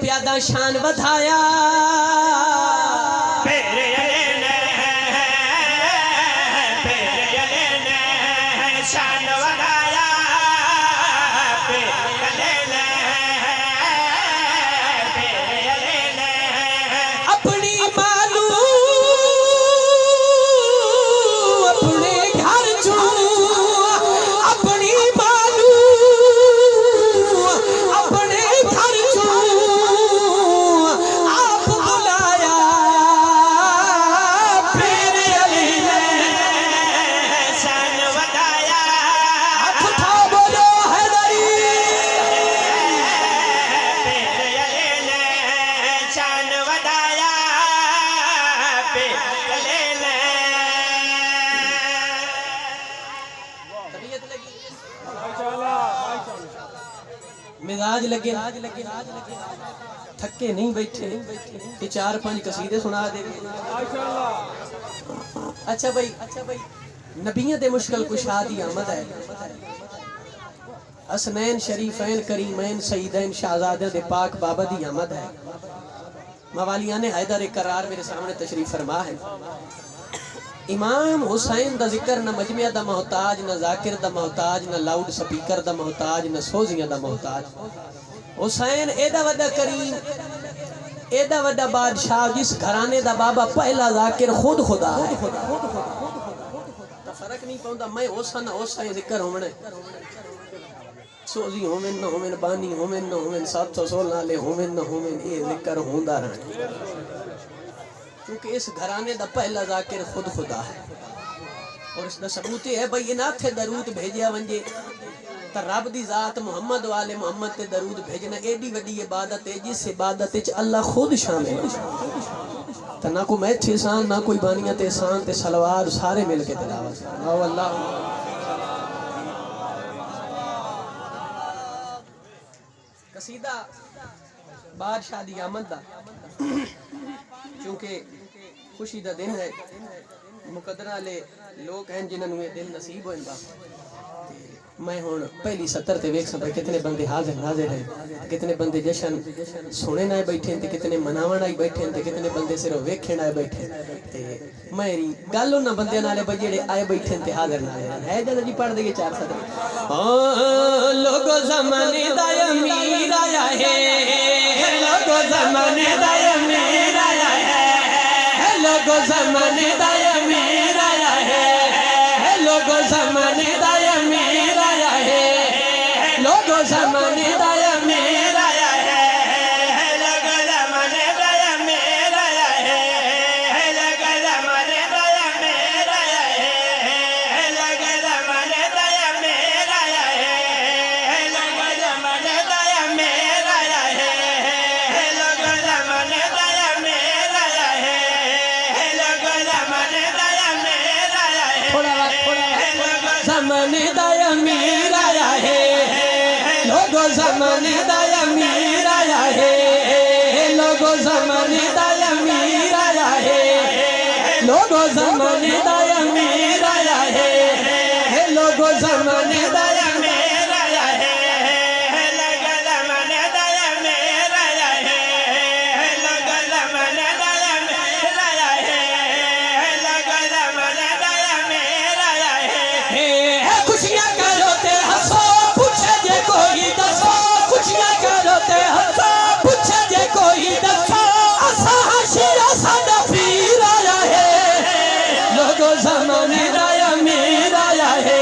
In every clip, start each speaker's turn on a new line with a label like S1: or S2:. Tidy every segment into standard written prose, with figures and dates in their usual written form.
S1: प्यादा शान बधाया
S2: शान बधाया
S1: अपनी मालू अपने घर छू अपनी मालू अपने घर छू आप बुलाया फिर अली ने
S2: शान बधाया
S1: हाथ उठा बोलो हैदरी
S2: शान बधाया
S1: तबीयत लगी मिजाज लगे थके नहीं बैठे कि 4-5 कसीदे सुना दे अच्छा भाई नबियों दे मुश्किल कुशा दी आमद है असनैन शरीफैन करीमैन सईदैन शहजादे दे पाक बाबा दी आमद है मवालिया ने हैदर करार मेरे सामने तशरीफ फरमा है इमाम हुसैन दा जिक्र न मजमिया दा मोहताज न जाकिर दा मोहताज न लाउड स्पीकर दा मोहताज न सोजियां दा मोहताज हुसैन एदा वड्डा करीम एदा वड्डा बादशाह जिस घराने दा बाबा पहला जाकिर खुद खुदा है फर्क नहीं पाउंदा मैं हुसैन जिक्र होवणे सोजी होवेन न होवेन बानी होवेन न होवेन 716 वाले होवेन न होवेन ए जिक्र होंदा रहना क्योंकि इस घराने दा पहला जाकिर खुद खुदा है और इसका सबूत है भाई इनाथे दरूद भेजिया वंजे त रब दी जात मोहम्मद वाले मोहम्मद ते दरूद भेजना एडी वड्डी इबादत है जिस इबादत विच अल्लाह खुद शामिल है त ना को मैं छसान ना कोई बानिया ते एहसान ते सलवार सारे मिल के तिलावत ओ अल्लाह कसीदा बादशाह दी आमद दा क्योंकि खुशी दा दिन है मुकद्दरा ले लोग हैं जिन्होंने ये दिन नसीब होंदा मैं हुण पहली सत्र ते वेख सकदा कितने बंदे हाजिर हैं कितने बंदे जश्न सुने ना बैठे ते कितने मनावण आई बैठे ते कितने बंदे सिर्फ वेखण आए बैठे ते मेरी गल उन्हां बंदियां नाल भाई जेड़े आए बैठे ते हाजिर ना है जरा जी पढ़ देंगे 4 सत्र लोगो ज़माने दा अमीर आया है लोगो ज़माने दा अमीर आया है लोगो ज़माने दा अमीर आया है लोगो ज़माने दा अमीर आया है लोगो ज़माने दा अमीर आया है
S2: लोगो ज़माने दा अमीर आया है लोगो ज़माने दा अमीर आया है लोगो ज़माने दा अमीर आया है लोगो ज़माने दा अमीर आया है लोगो ज़माने दा अमीर आया है लोगो ज़माने दा अमीर आया है
S1: ज़माने दा अमीर आया है लोगो ज़माने दा अमीर आया है लोगो ज़माने दा अमीर आया है लोगो ज़माने दा अमीर आया है लोगो ज़माने दा
S2: अमीर आया है लोगो ज़माने दा अमीर आया है लोगो ज़माने दा अमीर आया है लोगो ज़माने दा अमीर आया है
S1: खुशियां करो ते हंसो पूछे जे कोई दसो खुशियां करो ते हंसो पूछे जे कोई दसो असा हशिया साडा पीर आया है लोगो ज़माने दा अमीर आया है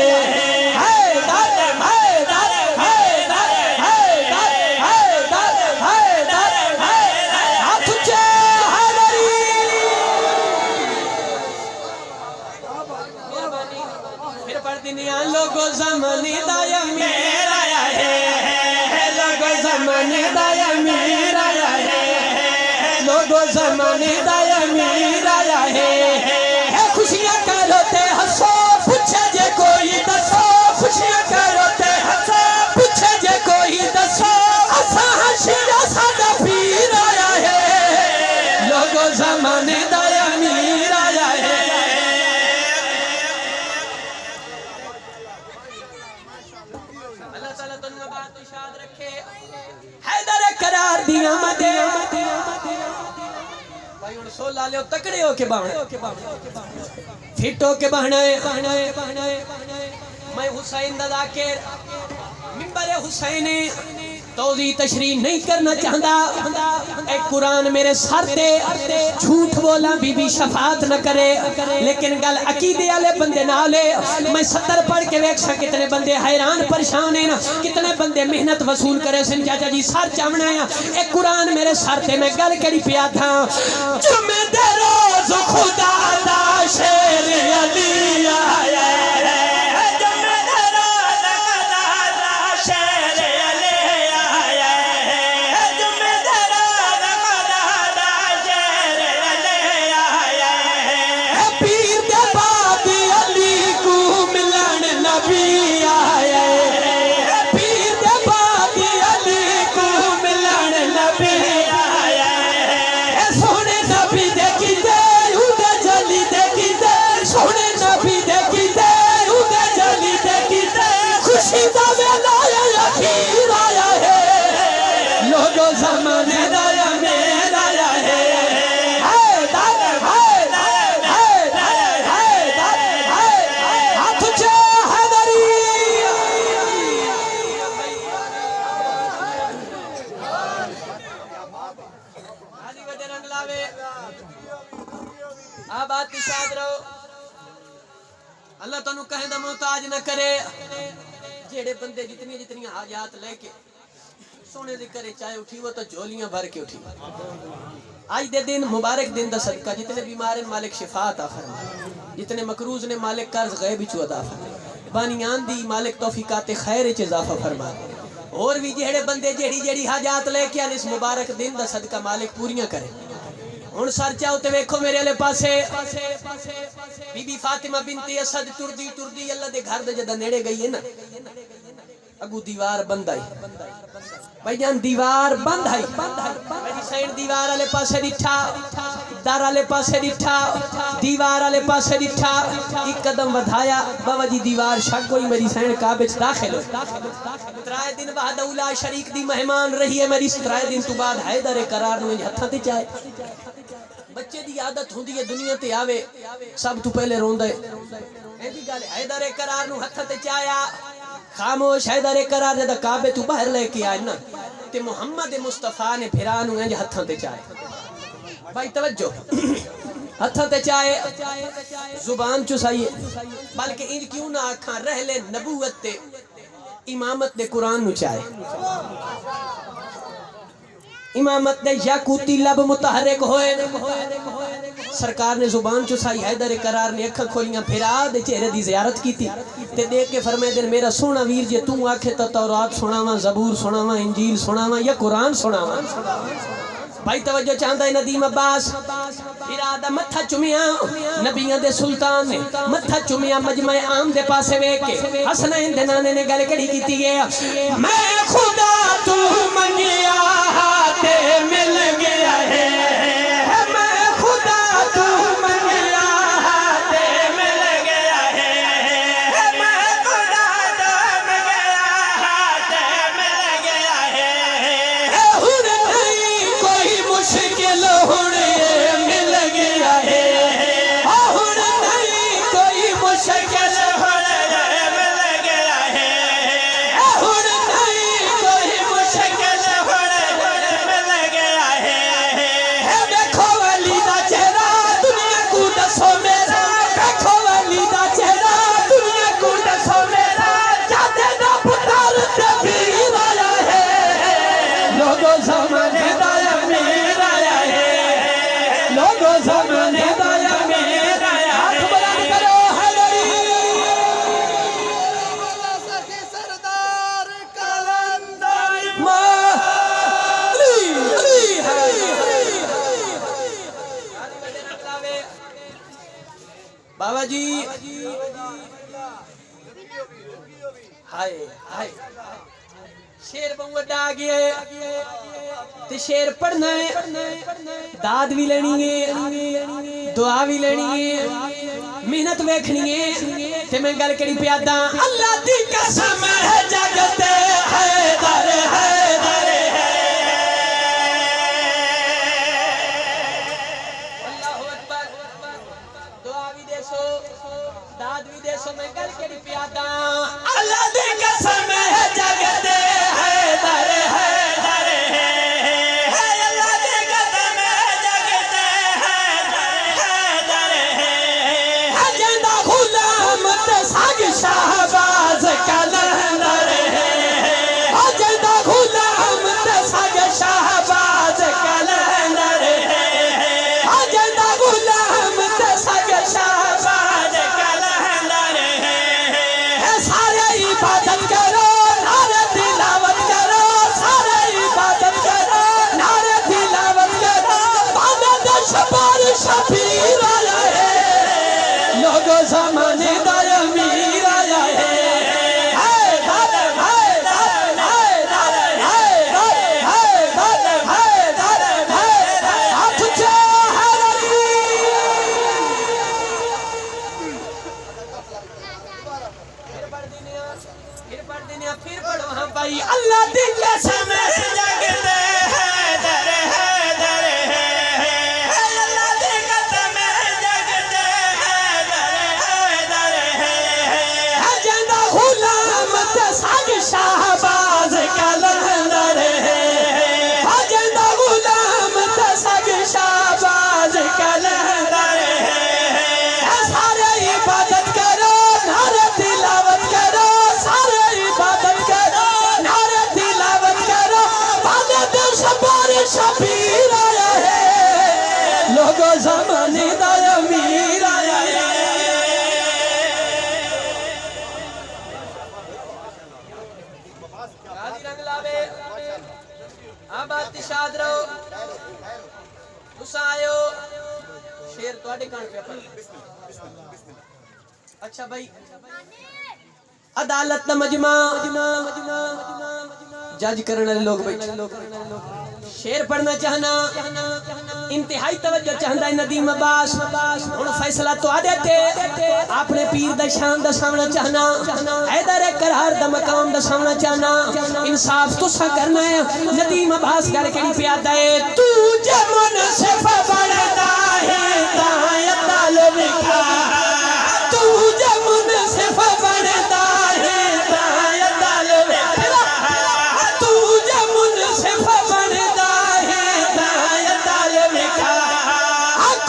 S1: लोगो ज़माने दा अमीर आया है लोगो ज़माने दा अमीर आया है लोगो ज़माने दा अमीर आया है खुशियां करो ते हंसो पूछे जे कोई दसो खुशियां करो ते हंसो पूछे जे कोई दसो असा हशिया साडा पीर आया है लोगो ज़माने दा अमीर आया है हैदर करार दिया मदे सो लाले तकड़े हो के बहना फिट हो के बहना है मैं हुसैन दा जाकिर मिंबर हुसैन तौज़ी तशरीह नहीं करना चाहता एक कुरान मेरे सर ते झूठ बोला बीबी शफात न करे लेकिन गल अकीदे वाले बंदे नाले मैं 70 पढ़ के वेख कितने बंदे हैरान परेशान है ना कितने बंदे मेहनत वसूल करे सिन चाचा जी सर चावना है एक कुरान मेरे सर ते मैं गल करी पिया था जुमे दे रोज खुदा दा शेर अली आया अल्लाह तनु कहे दा मोहताज न करे जेड़े बंदे जितनी जितनी हाजात लेके सोने दे करे चाहे उठी वो तो झोलियां भर के उठी आज दे दिन मुबारक दिन दा सदका जितने बीमार मालिक शिफा अता फरमाए जितने मकरूज ने मालिक कर्ज गैब विच अता फरमाए बानियान दी मालिक तौफीकात खैर च इजाफा फरमाए और भी जेड़े बंदे जेड़ी जेड़ी हाजात लेके आने इस मुबारक दिन दा सदका मालिक पूरियां करे हुन सर चाओ ते वेखो मेरे वाले पासे बीबी फातिमा बिनती असद टुरदी टुरदी अल्लाह दे घर दे जदा नेड़े गई है ना अगू दीवार बंद आई भाईजान दीवार बंद आई मेरी साइड दीवार वाले पासे दिठा दर वाले पासे दिठा दीवार वाले पासे दिठा एक कदम बढ़ाया बाबा जी दीवार शक गई मेरी साइड काबे च दाखिल हो 3 दिन बाद औला शरीक दी मेहमान रही है मेरी 3 दिन तो बाद हैदर करार नु हत्थां ते चाहे बच्चे दी आदत होंदी है दुनिया ते आवे सब तू पहले रोंदा है ऐसी गल हैदर करार नु हत्थां ते चाया खामोश हैदर करार जदा काबे तू बाहर लेके आए ना ते मोहम्मद मुस्तफा ने फिरा नु इंज हत्थां ते चाहे भाई तवज्जो हत्थां ते चाहे जुबान चुसाइए बल्कि इंज क्यों ना आखा रह ले नबूवत ते इमामत दे कुरान नु चाहे इमामत ने याकूती लब मुतहरिक होए सरकार ने जुबान चुसाई हैदर करार ने अखा खोलियां फिरा दे चेहरे दी ज़ियारत की थी ते देख के फरमाए दिन मेरा सोना वीर जे तू आखे तो तौरात सुनावा ज़बूर सुनावा इंजील सुनावा या कुरान सुनावा भाई तवज्जो चाहता है नदीम अब्बास फिरा दा मत्था चुमिया नबियां दे सुल्तान ने मत्था चुमिया मजमे आम दे पासे वेख के हसनैन दे नाने ने गल कड़ी कीती है मैं खुदा तू मंगिया ते मिल गया है मैं खुदा तू मंगिया ते मिल गया है मैं खुदा तू मंगिया ते मिल गया है हुन नहीं कोई मुश्किल हुन मिल गया है हुन नहीं कोई मुश्किल हुन मिल गया है हुन नहीं कोई मुश्किल बाबा जी हाय हाय शेर बहुत आ गया ते शेर पढ़ना है दाद भी लेनी है दुआ भी लेनी है मेहनत वेखनी है ते मैं गल करी प्यादा अल्लाह दी कसम है जगते हैदर हैदर तुसा आयो शेर ਤੁਹਾਡੇ कान पे पढ़ अच्छा भाई अदालत दा मजमा जज करने वाले लोग बैठे शेर पढ़ना चाहना इंतहाई तवज्जो चाहता है नदीम अब्बास हुन फैसला तो आदे थे अपने पीर दा शान दा सामना चाहना हैदर करार दा मकाम दा सामना चाहना इंसाफ तुसा करना है नदीम अब्बास गल केड़ी प्यादा है तू जमन सिफ बनदा है ताय ताल विखा तू जमन सिफ बनदा है ताय ताल विखा तू जमन सिफ बनदा है ताय ताल विखा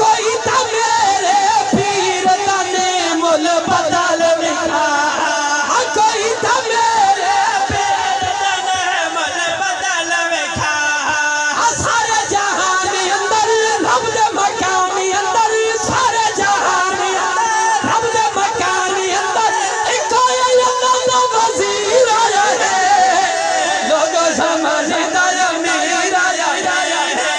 S1: कोई ता मेरे पीर तने मुल बदल विखा कोई ता मेरे पीर तने मुल बदल विखा सारे जहान अंदर रब दे मकान अंदर सारे जहान रब दे मकान अंदर एक अल्लाह वजीर आया है लोगों समझदा मेरा आया है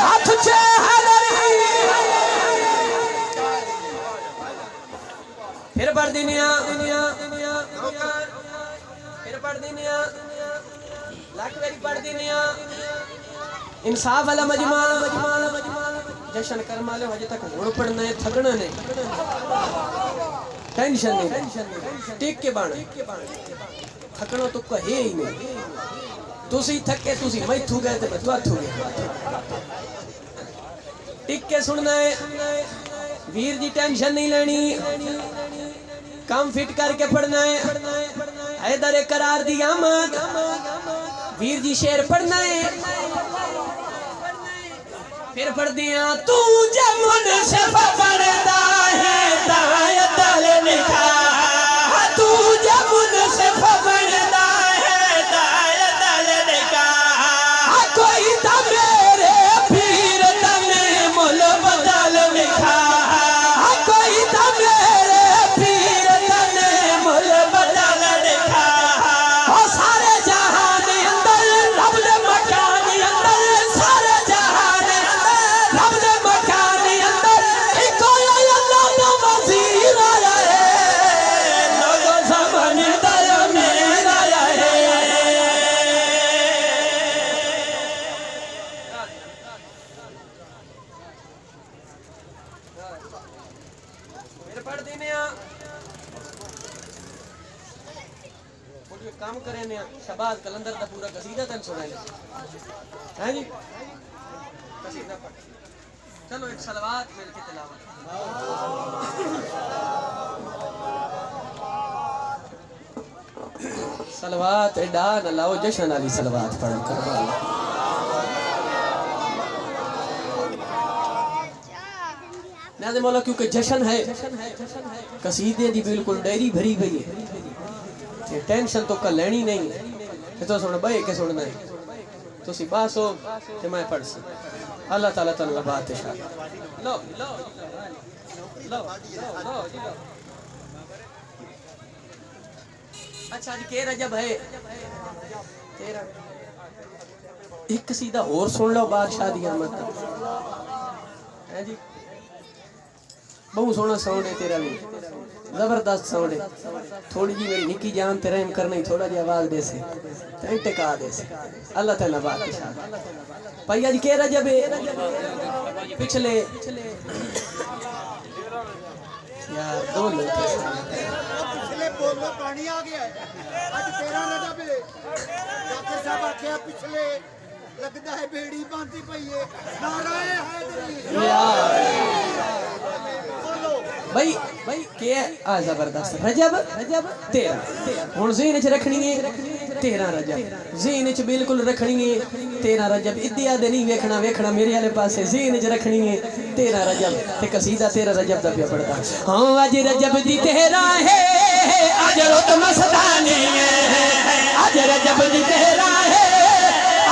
S1: हाथ फिर पढ़ दिनिया फिर पढ़ दिनिया लाख बारी पढ़ दिनिया इंसाफ वाला मजमा जशन कर्म वाले हजे तक हुण पढ़ना है थकना नहीं टेंशन नहीं टिक के बाण थकनो तो कहे ही नहीं तुसी थके तुसी मैथू गए ते बतवा थू गए टिक के सुनना है वीर जी टेंशन नहीं लेनी काम फिट करके पढ़ना है हैदर करार दी आमद वीर जी शेर पढ़ना है फिर पढ़ दिया तू जमुन से पढ़दा है ताय तल लिखा तू जमुन से पढ़दा है ताय तल लिखा कोई ता मेरे पीर तने मुल बदल लिखा कोई ता मेरे पीर तने मुल बदल लिखा सारे जहान अंदर रब दे मकान अंदर सारे जहान रब दे मकान अंदर एक अल्लाह वजीर आया है लोगों समझदा मेरा आया है फिर पढ़ दिनिया कोई काम करे ने शबाज कलंदर दा पूरा कसीदा तन सुनाए हैं जी कसीदा पढ़ चलो एक सलवात मिल के तिलावत सलवात एडा न लाओ जशन वाली सलवात पढ़ करबला नाज़े मौला क्योंकि जशन है कसीदे दी बिल्कुल डायरी भरी पई है ते टेंशन तो का लेनी नहीं ते तो सुन बे के सुनना है तुसी बासो ते मैं पढ़ सी अल्लाह ताला तन बात है लो लो लो लो अच्छा जी के रजब है तेरा एक कसीदा और सुन लो बादशाह दी आमद है जी बहुत सोना साउंड है तेरा भी जबरदस्त साउंड है थोड़ी जी मेरी निकी जान तेरा हम करना ही थोड़ा जी आवाज दे से टिका दे से अल्लाह ताला बात इशारा भैया जी के रजब है पिछले यार दो लोग
S3: पिछले बोलो पानी आ गया आज 13 रजब है डॉक्टर साहब आख्या पिछले लगदा है बेड़ी बांधी पई है नाराए हैदरी
S1: भाई भाई के आ जबरदस्त रजब रजब 13 हुन ज़हन च रखनी है 13 रजब ज़हन च बिल्कुल रखनी है 13 रजब इदिया दे नहीं वेखना वेखना मेरे वाले पासे ज़हन च रखनी है 13 रजब ते कसीदा 13 रजब दा पिया पढ़दा हां आज रजब दी 13 है आज रोत मस्तानी है आज रजब दी 13 है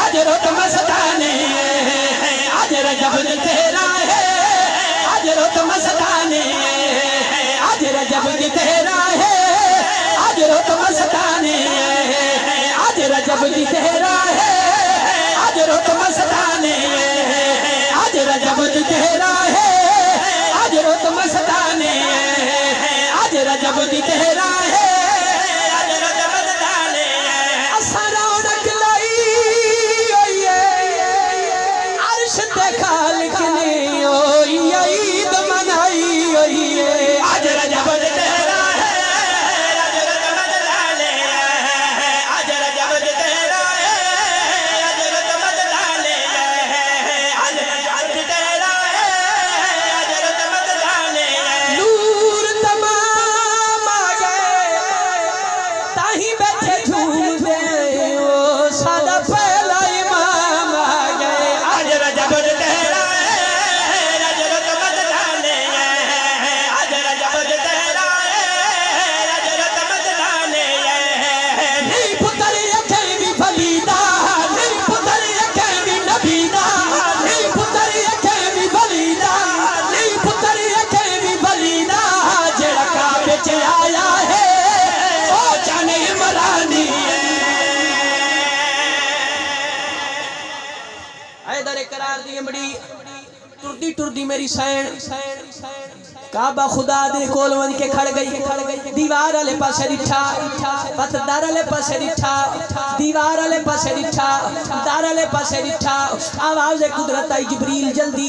S1: आज रोत मस्तानी है आज रजब दी 13 है आज रोत मस्तानी है आज रजब दी 13 है आज रोत मस्तानी है आज रजब दी टुरदी टुरदी मेरी सैन काबा खुदा दे कोल वन के खड़ गई दीवार वाले पासे दिठा पतदार वाले पासे दिठा दीवार वाले पासे दिठा दार वाले पासे दिठा आवाज कुदरत आई जिब्रील जल्दी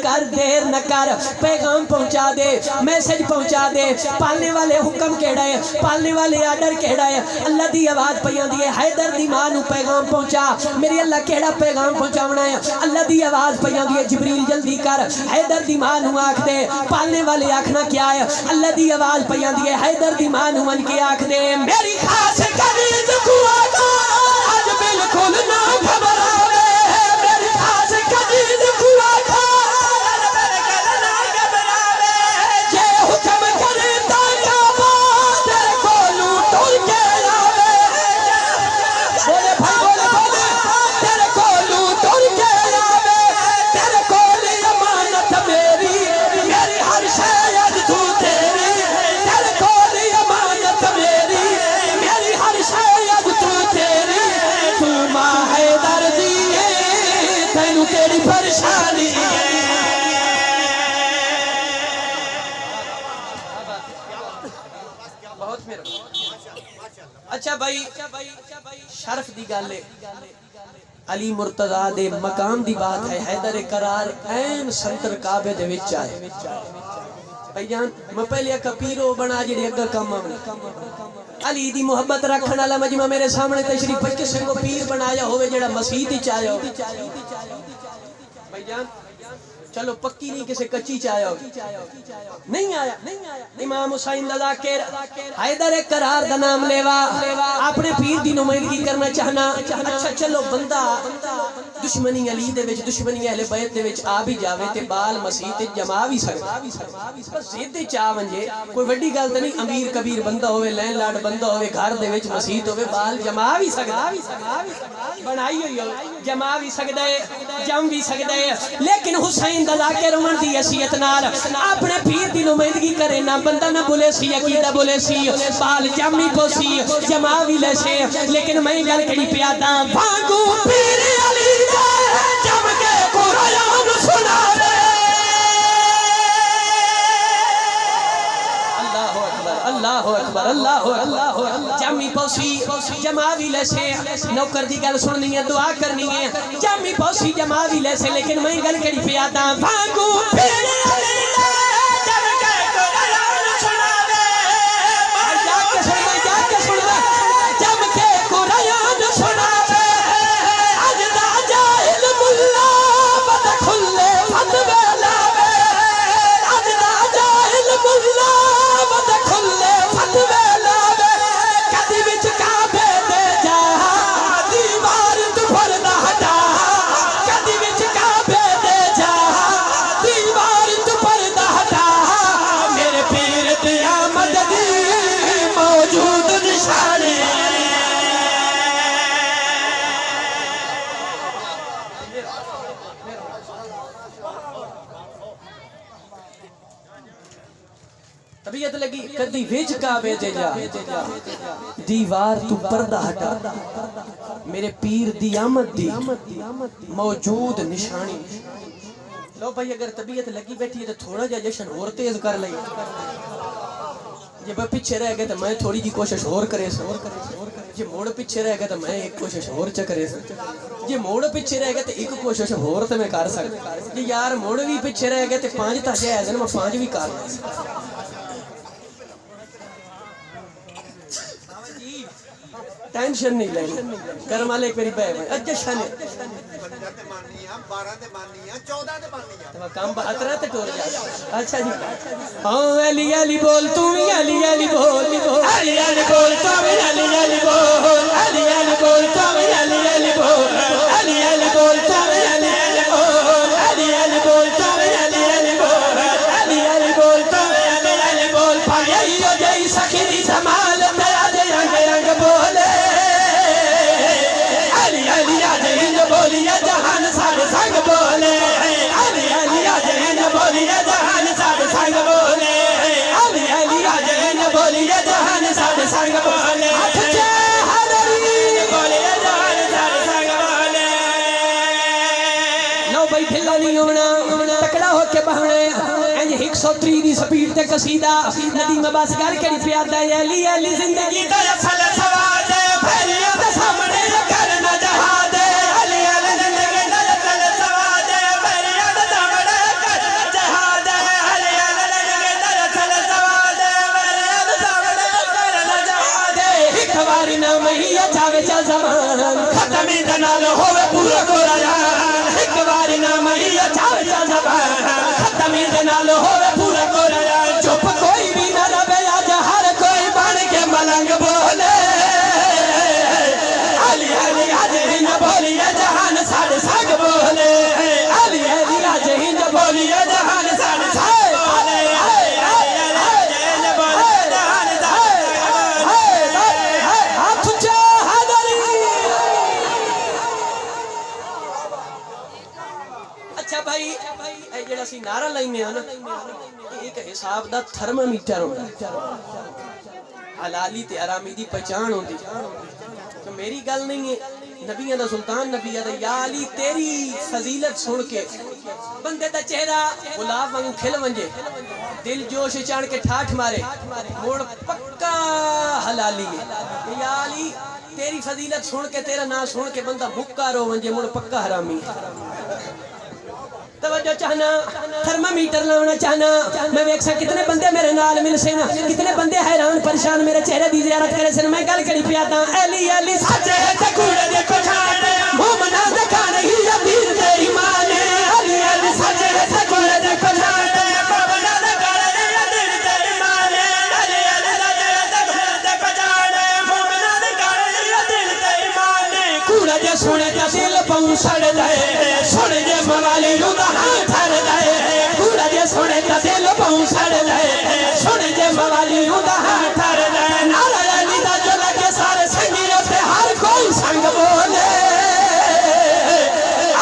S1: कर देर न कर पैगाम पहुंचा दे मैसेज पहुंचा दे पालने वाले हुक्म केड़ा है पालने वाले आर्डर केड़ा है अल्लाह दी आवाज पई आंदी है हैदर दी मां नु पैगाम पहुंचा मेरे अल्लाह केड़ा पैगाम पहुंचावना है अल्लाह दी आवाज पई आंदी है जिब्रील जल्दी कर हैदर दी मां नु दे पालने वाले आखना क्या है अल्लाह दी आवाज पई आंदी है हैदर दी मां नु मन के आख दे मेरी खास करीज कुआ को आज बिल्कुल ना घबरावे मेरी खास करीज कुआ को आज बिल्कुल ना घबरावे जे हुक्म करे ता काबा तेरे कोलू टुर के आवे बोले भाई बोले तेरे कोलू टुर के आवे तेरे कोल अमानत मेरी हर शय अज तू तेरी तेरे कोल अमानत मेरी हर शय अज तू तेरी तू मां हैदर दी तैनू तेरी परेशानी बहुत मेरा अच्छा भाई शर्फ दी गल है अली मुर्तजा दे मकाम दी बात है हैदर करार ऐन संतर काबे दे विच आए भाईजान मैं पहले एक पीरो बना जेड़े अग काम आवे अली दी मोहब्बत रखने वाला मजमा मेरे सामने तशरीफ पे किसी को पीर बनाया होवे जेड़ा मस्जिद विच आया हो भाईजान चलो पक्की नहीं किसी कच्ची च आया नहीं आया इमाम हुसैन दा जाकिर हैदर करार दा नाम लेवा अपने पीर दी नुमाइंदगी करना चाहना अच्छा चलो बंदा दुश्मनी अली दे विच दुश्मनी अहले बैत दे विच आ भी जावे ते बाल मसीह ते जमा भी सकदा बस जिद्द च आ वंजे कोई वड्डी गल ते नहीं अमीर कबीर बंदा होवे लैन लाड बंदा होवे घर दे विच मसीह होवे बाल जमा भी सकदा बनाई हुई हो जमा भी सकदा है जम भी सकदा है लेकिन हुसैन जाकिर उमर दी हसीयत नाल अपने पीर दी नुमाइंदगी करे ना बंदा ना बोले सी अकीदा बोले सी बाल जामी पोसी जमा भी ले से लेकिन मैं गल कड़ी प्यादा भागू पीर अली दे जम के कुरान सुनावे अल्लाहु अकबर जामी पोसी जमा भी ले से नौकर दी गल सुननी है दुआ करनी है जामी पोसी जमा भी ले से लेकिन मैं गल कड़ी प्यादा भागू पीर अली दे जम के कुरान सुनावे जाके सुनना जम के कुरान सुनावे अज दा जाहिल मुल्ला बद खुले फतवे लावे अज दा जाहिल मुल्ला बद खुले फतवे लावे कदी विच काबे दे जा दीवार तू फरदा हटा कदी विच काबे दे जा दीवार तू फरदा हटा मेरे पीर दी आमद दी मौजूद निशानी तबीयत लगी कदी विच काबे दे जा दीवार तू पर्दा हटा मेरे पीर दी आमद दी मौजूद निशानी लो भाई अगर तबीयत लगी बैठी है तो थोड़ा जा जश्न और तेज कर ले जे मैं पीछे रह गया तो मैं थोड़ी जी कोशिश और करे जे मोड़ पीछे रह गया तो मैं एक कोशिश और च करे जे मोड़ पीछे रह गया तो एक कोशिश और तो मैं कर सकता जे यार मोड़ भी पीछे रह गया तो 5 तो जायज मैं 5 भी कर टेंशन नहीं लेनी कर्म वाले मेरी बहन अच्छा शन
S3: 12 ते माननी है 14 ते माननी है
S1: तो काम 12 ते टोर गया अच्छा जी हां अली अली बोल तू भी अली अली बोल अली अली बोल तू भी अली अली बोल अली अली बोल तू भी अली अली बोल अली अली बोल तू भी अली अली बोल अली अली बोल तू भी अली अली बोल अली अली बोल तू भी अली अली बोल भाई यो जई सखी दी संभाल तेरा दे रंग रंग बोले अली अली आज हिंद बोलिए जहान सारे संग बोले अली अली आज हिंद बोलिए जहान सारे संग बोले अली अली आज हिंद बोलिए जहान सारे संग बोले 130 दी स्पीड ते कसीदा नदीम अब्बास गल करी प्यादा अली अली जिंदगी दा असल सवाद फैलिया दे सामने करना जहाद अली अली जिंदगी दा असल सवाद फैलिया दे सामने करना जहाद अली अली जिंदगी दा असल सवाद फैलिया दे सामने करना जहाद एक बार ना मैया जावे चा जमान खत्मी दे नाल होवे पूरा कुरान एक बार ना मैया जावे चा जमान खत्मी दे नाल होवे पूरा कुरान चुप कोई भी ना रवे आज हर कोई बन के मलंग बोले अली अली आज ही न बोलिए जहान साढ़े साग बोले अली अली आज ही न बोलिए जहान साढ़े साग बोले अच्छा भाई ਇਹ ਜਿਹੜਾ ਅਸੀਂ ਨਾਰਾ ਲਾਈਨੇ ਆ ਨਾ ਇੱਕ ਹਿਸਾਬ ਦਾ ਥਰਮਾਮੀਟਰ ਹੁੰਦਾ ਹਲਾਲੀ ਤੇ ਹਰਾਮੀ ਦੀ ਪਛਾਣ ਹੁੰਦੀ ਕਿ ਮੇਰੀ ਗੱਲ ਨਹੀਂ ਹੈ ਨਬੀਆਂ ਦਾ ਸੁਲਤਾਨ ਨਬੀਆਂ ਦਾ ਯਾ ਅਲੀ ਤੇਰੀ ਫਜ਼ੀਲਤ ਸੁਣ ਕੇ ਬੰਦੇ ਦਾ ਚਿਹਰਾ ਗੁਲਾਬ ਵਾਂਗੂ ਖਿਲ ਵੰਜੇ ਦਿਲ ਜੋਸ਼ ਚਾਣ ਕੇ ਠਾਠ ਮਾਰੇ ਮੋੜ ਪੱਕਾ ਹਲਾਲੀ ਹੈ ਯਾ ਅਲੀ तेरी फजीलत सुन के तेरा नाम सुन के बंदा मुक्का रो वंजे मुड़ पक्का हरामी तवज्जो चाहना थर्मामीटर लाना चाहना मैं वेखसा कितने बंदे मेरे नाल मिल से ना कितने बंदे हैरान परेशान मेरे चेहरे दी ज़ियारत करे से मैं गल करी पिया ता अली अली सच्चे ते कूड़े दे पछाण मोमना दे खान ही अमीर दे ईमान अली अली सच्चे ते कूड़े दे पछाण मोमना दे खान ही अमीर दे ईमान अली अली सच्चे ते कूड़े दे पछाण मोमना दे खान ही अमीर दे ईमान कूड़ा जे सुने ता दिल पाऊं सड़ जाए सुने जे मवाली सुने ता दिल पाऊं सड़ जाए सुने जे मवाली ठर जाए नारा अली दा जो लगे सारे संगियों से हर कोई संग बोले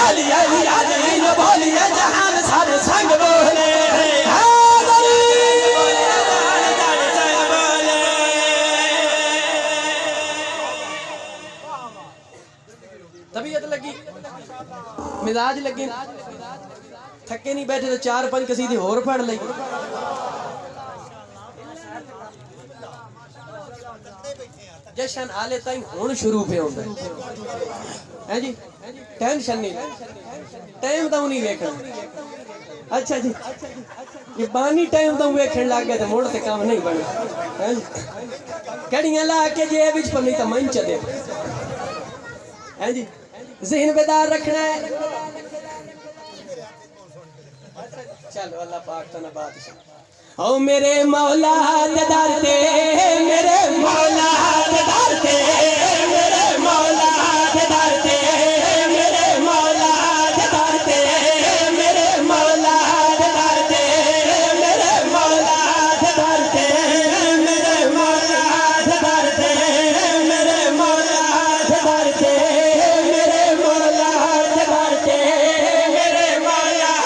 S1: अली अली आज ही न बोलिए जहान सारे संग बोले तबीयत लगी मिजाज लगी थके नहीं बैठे तो 4-5 कसीदे होर पढ़ लई जशन हाले ताई हुण शुरू पे होंदा है जी टेंशन नहीं टाइम तो नहीं देखना अच्छा जी ये बानी टाइम तो वेखण लग गए तो मुड़ ते काम नहीं बने हैं कड़ियां ला के जेब विच पर नहीं तो मंच दे हैं जी ज़हन बेदार रखना है चलो अल्लाह पाक तो ना बात ओ मेरे मौला दर ते मेरे मौला दर ते मेरे मौला दर ते मेरे मौला दर ते मेरे मौला दर ते मेरे मौला दर ते मेरे मौला दर ते मेरे मौला दर ते मेरे मौला दर ते मेरे मौला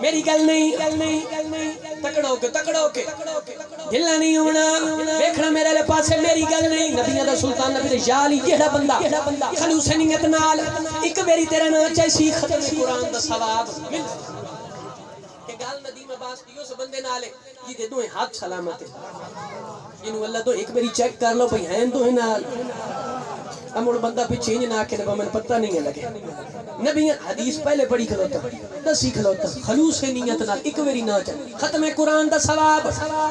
S1: मेरी गल नहीं तकड़ो के ढिला नहीं होना देखना मेरे ले पासे मेरी गल नहीं नबियां दा सुल्तान नबी दे याल ही जेड़ा बंदा खलूस नियत नाल एक बेरी तेरा नाम चाहे सी खत्म कुरान दा सवाब मिल के गल नदीम अब्बास की उस बंदे नाल ये दे दो हाथ सलामत है इनु अल्लाह तो एक बेरी चेक कर लो भाई हैं दो नाल अमड़ बंदा पे चेंज ना के मैंने पता नहीं है लगे नबी हदीस पहले पढ़ी खलोता दसी खलोता खलूस नीयत नाल एक बारी ना चल खत्म कुरान दा सवाब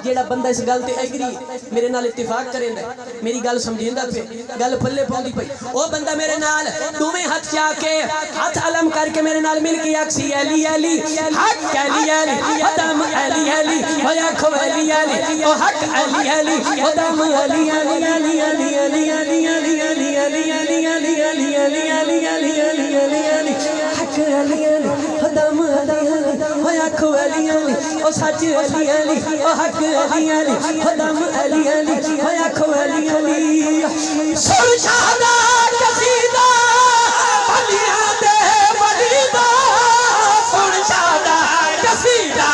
S1: जेड़ा बंदा इस गल ते एग्री मेरे नाल इत्तेफाक करेंदा मेरी गल समझेंदा पे गल पल्ले पाउंदी पई ओ बंदा मेरे नाल दोवें हाथ जाके हाथ अलम करके मेरे नाल मिल के आखसी अली अली हक अली अली दम अली अली ओ आखो अली अली ओ हक अली अली ओ दम अली अली अली अली अली अली अली अली अली अली अली अली अली अली अली अली अली हक अली अली ओ दम अली अली ओ आखो अली अली ओ सच अली अली ओ हक अली अली ओ दम अली अली ओ आखो अली अली सुर शादा कसीदा बलिया दे बलिदा सुर शादा कसीदा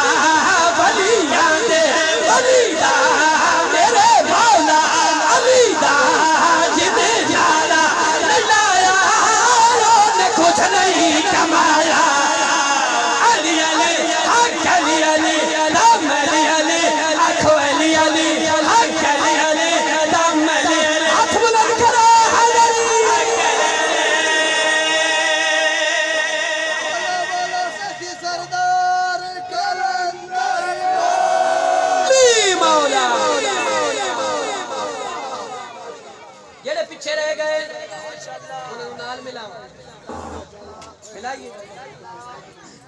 S1: बलिया दे बलिदा मेरे मौला अली दा जिने जाना लाया ने कुछ नहीं कमाया अली अली हक अली अली दम अली अली आखो अली अली हक अली अली दम अली अली हाथ बुलंद करो अली
S3: बोलो सखी सरदार कलंदर
S1: मौला जेड़े पीछे रह गए उन्हें नाल मिलाइए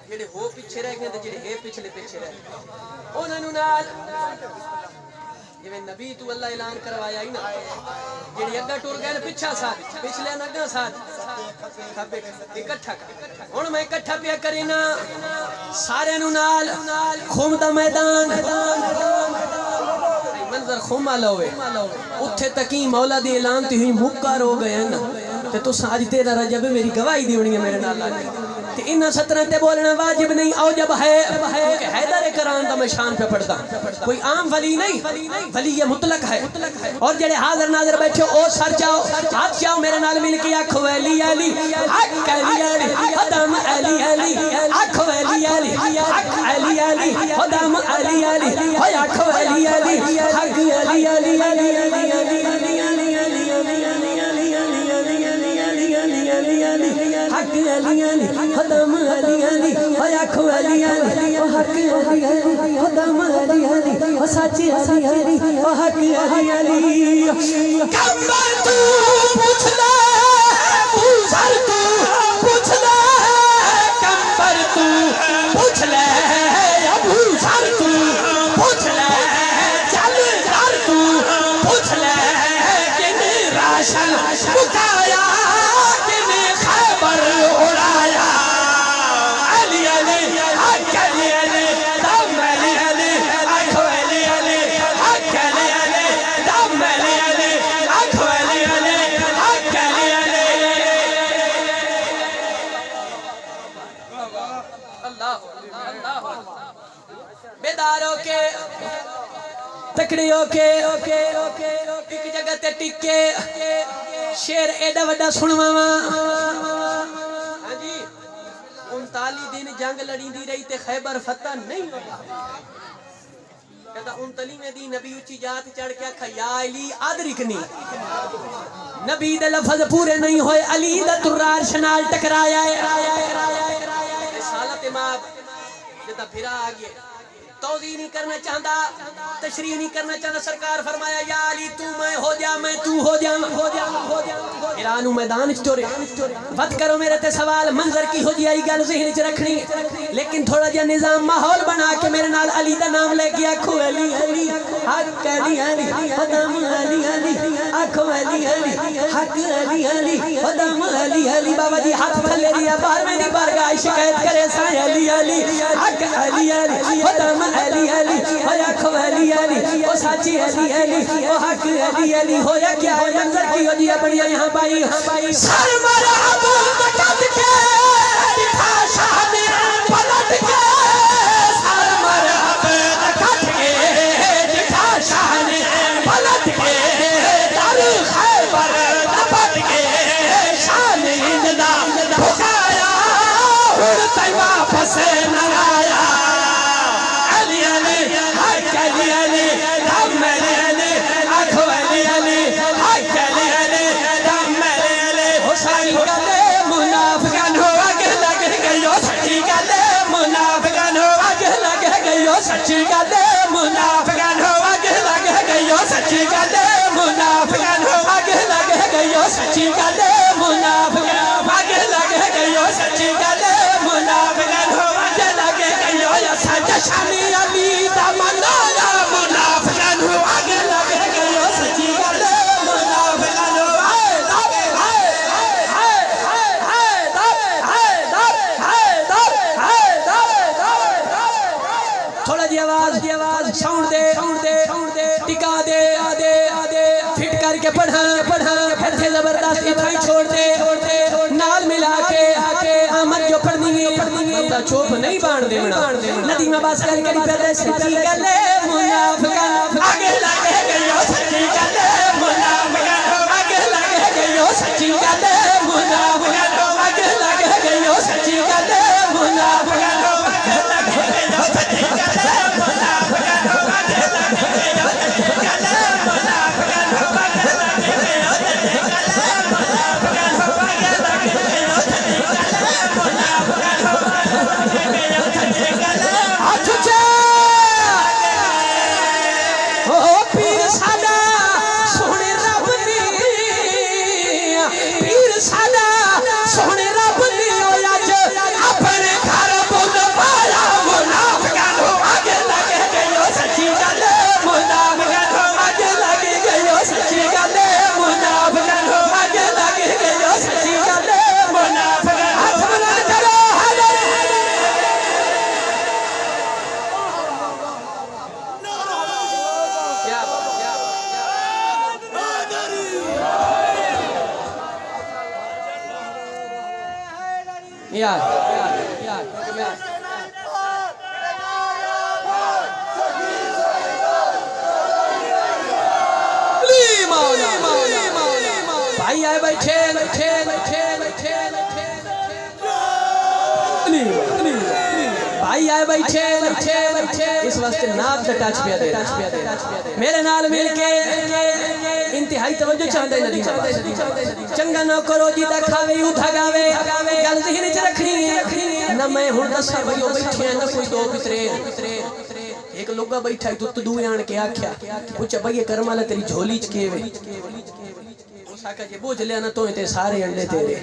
S1: जेड़े हो पीछे रह गए जेड़े हे पिछले पीछे रह गए उन्हें नाल जिवें नबी तू अल्लाह ऐलान करवाया ही ना जेड़े अग्गा टुर गए पिछा साथ पिछले अग्गा साथ खब्बे इकट्ठा हुन मैं इकट्ठा पिया करीना सारे नु नाल खूम दा मैदान मंजर खुमा लोवे उथे तकी मौला दी ऐलान ती हुई मुक्कार हो गए ना ते तू आज तेरा रजब मेरी गवाही देनी है मेरे नाल ते इन्ना सतरां ते बोलना वाजिब नहीं औ जब है कि हैदर करान दा मैं शान पे पढ़दा कोई आम वली नहीं वली ये मुतलक है और जेड़े हाजिर नाज़िर बैठे ओ सर जाओ हाथ जाओ मेरे नाल मिल के आखो अली अली हक अली अली दम अली अली आखो अली अली हक अली अली दम अली अली हो आखो अली अली हक अली अली अली अली अली अली अली अली अली अली अली अली अली अली अली हक अली अली दम अली अली हो आखो अली अली ओ हक अली अली दम अली अली ओ सच अली अली ओ हक अली अली कम्बर तू पूछ ले पूछल तू पूछ ले कम्बर तू पूछ ले अबू सर तू पूछ ले चल सर तू पूछ ले किन राशन मुकाया किन खैबर उड़ाया अली अली हक अली अली दम अली अली आखो अली अली हक अली अली दम अली अली आखो अली अली हक अली अली अल्लाह अल्लाह बेदारो के तकड़ियों के एक जगह ते टिके शेर एडा वड्डा सुनवावा हां जी 39 दिन जंग लड़ींदी रही ते खैबर फतह नहीं होया कहता 39वें दिन नबी उची जात चढ़ के आखा या अली अदरिकनी नबी दे लफ्ज पूरे नहीं होए अली दा तुरार शनाल टकराया है सालत इमाम जदा फिरा आ गया तौज़ी नहीं करना चाहता तशरीह नहीं करना चाहता सरकार फरमाया या अली तू मैं हो जा मैं तू हो जा ईरान मैदान च टोरे वत करो मेरे ते सवाल मंजर की हो जी आई गल ज़हन च रखनी लेकिन थोड़ा जिहा निजाम माहौल बना के मेरे नाल अली दा नाम लेके आखो अली अली हक अली अली दम अली अली आखो अली अली हक अली अली दम अली अली बाबा जी हाथ थले दिया 12वें दी बारगाह शिकायत करे सा अली अली हक अली अली दम अली अली होया खो अली अली ओ साची अली अली ओ हक अली अली होया क्या हो मंजर की हो जी अपनी यहां भाई सर मरा बोल कट के दिखा शान पलट के सर मरा कट के दिखा शान पलट के दर खैबर दपट के शान इंदा भुकाया उड़ तै वापस न आया अली अली हक अली अली दम अली अली आखो अली अली हक अली अली दम अली अली हुसैन गले मुनाफिकन हो गए सच्ची गल मुनाफिक आगे लगे गयो सच्ची गल मुनाफिक आगे लगे गयो सच शानी अली दा मनाया मुनाफिक आगे लगे गयो सच्ची गल मुनाफिक थोड़ा जी आवाज साउंड दे टिका दे आदे फिट करके पढ़ा फिर से जबरदस्ती भाई छोड़ दे नाल मिला के आके आमद जो पढ़नी है बंदा चोप नहीं बांध देना नदी में बस करके पहले सच्ची गले मुनाफिक आगे लगे गयो सच्ची गले मुनाफिक आगे लगे गयो सच्ची गले मुनाफिक आगे लगे गयो सच्ची गले मुनाफिक यार भाई आए बैठे भाई आए बैठे इस वास्ते नाक दा टच पिया दे मेरे नाल मिल के इंतहाई तवज्जो चाहते नदी चंगा ना करो जी दा खावे उठा गावे गल ज़हन च रखनी है ना मैं हुण दसा भाई ओ बैठे ना कोई दो पितरे एक लोगा बैठा है तू दूए आन के आख्या पूछा भाई कर्म वाला तेरी झोली च केवे उस आका जे बोझ लिया ना तो ते सारे अंडे तेरे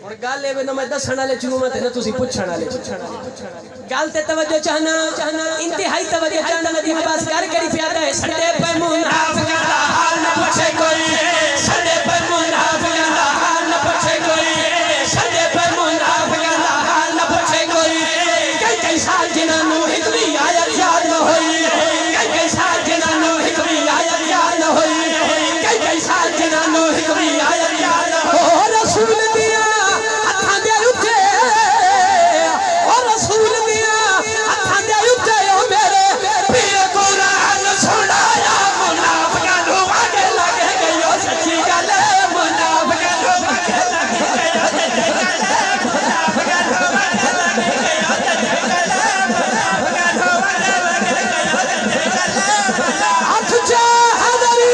S1: और गल ए ना मैं दसण वाले चू मत ना तुसी पुछण वाले गल ते तवज्जो चाहना इंतहाई तवज्जो चाहना नदी में बस कर करी प्यादा है सड़े पे मुनाफिक दा हाल न पूछे कोई सड़े पे मुनाफिक दा हाल न पूछे कोई सड़े पे मुनाफिक दा हाल न पूछे कोई कई साल जिन्हां हिक भी आयत याद न होई कई साल जिन्हां हिक भी आयत याद न होई कई साल जिन्हां हिक भी आयत याद न हो रसूल दिया हत्थां दे उत्ते ओ रसूल दिया हत्थां दे उत्ते ओ मेरे पीर कुरान सुनाया मुनाफिकां नूं आगे लगे गयो सच्ची गल मुनाफिकां नूं आगे लगे गयो सच्ची गल मुनाफिकां नूं आगे लगे गयो सच्ची गल मुनाफिकां नूं आगे लगे गयो सच्ची गल हाथ चा हदरी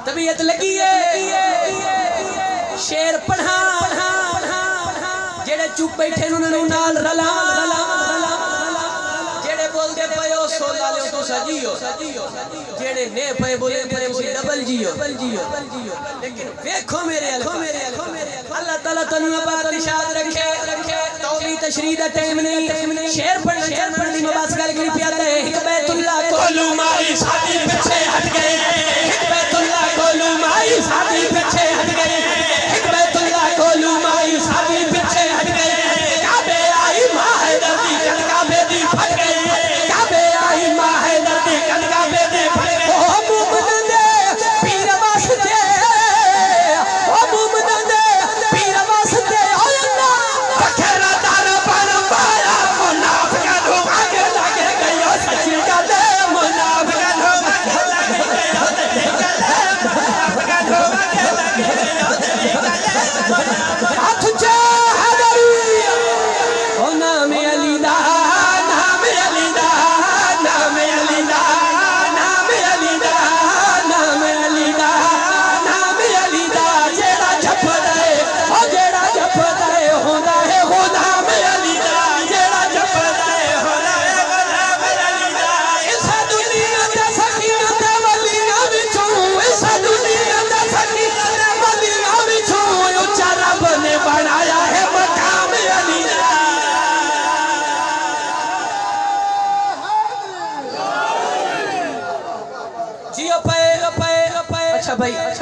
S1: तबीयत लगी है शेर पढ़ा जेड़े चुप बैठे उन्होंने नाल रला जेड़े बोलते पयो सोला ले तो सजियो जेड़े ने पे बोले पे डबल जियो लेकिन देखो मेरे अल्लाह ताला तनु आबाद निशाद रखे तौबी तशरीह दा टाइम नहीं शेर पढ़ दी मबास गल करी प्यादा है एक बैतुल्लाह कोलू मारी शादी पीछे हट गए एक बैतुल्लाह कोलू मारी शादी पीछे हट गए एक बैतुल्लाह कोलू मारी शादी पीछे हट गए काबे आई मां हैदर दी कनका बेदी फट गई काबे आई मां हैदर दी कनका बेदी फट गई ओ मुमन दे पीर वास्ते ओ मुमन दे पीर वास्ते ओ अल्लाह बखेरा दर पर पाया मुनाफिक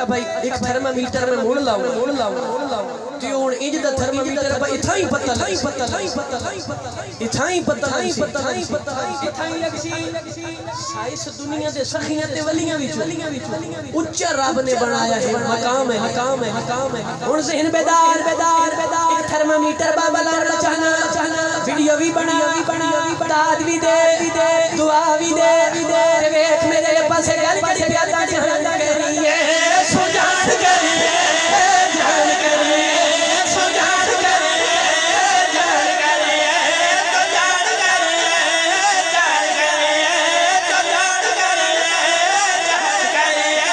S1: भाई एक थर्मामीटर में मोड़ लाऊं ते हुन इंज दा थर्मामीटर भाई इथा ही पता लगसी साइस दुनिया दे सखियां ते वलियां विच उच्चा रब ने बनाया है मकाम है हुन ज़हन बेदार एक थर्मामीटर बाबा लाल चाहना वीडियो भी बना दाद भी दे दुआ भी दे देख मेरे पास गल के प्यादा जान करिए सुजान करिए जान करिए सुजान करिए जान करिए तो जान करिए जान करिए तो जान करिए जान करिए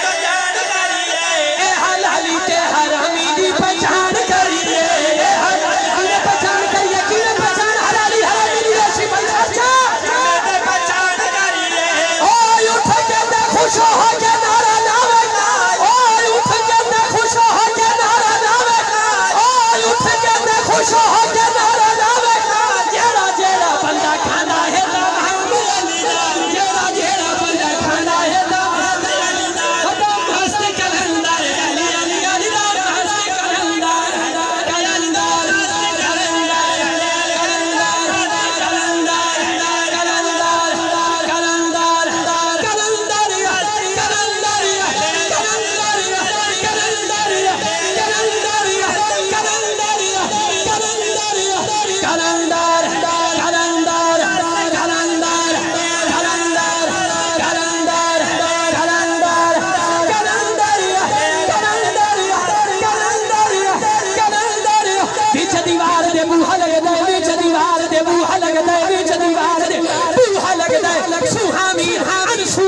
S1: तो जान करिए ए हलाली ते हरामी दी पहचान करिए ए हलाली दी पहचान करिए की पहचान हलाली हरामी दी ऐसी पहचान पहचान करिए ओ उठ के दे खुश हो के नारा लावे ओ उठ के दे खुश हो के नारा लावे ओ उठ के दे खुश हो के नारा लावे जेड़ा जेड़ा बंदा खाना है जेड़ा बंदा खाना है मस्त कलंदर अली अली अली मस्त कलंदर कलंदर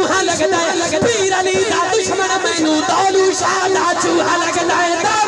S1: पीर अली दा दुश्मन मैनू दौलू शाह दा चूहा लगदा है।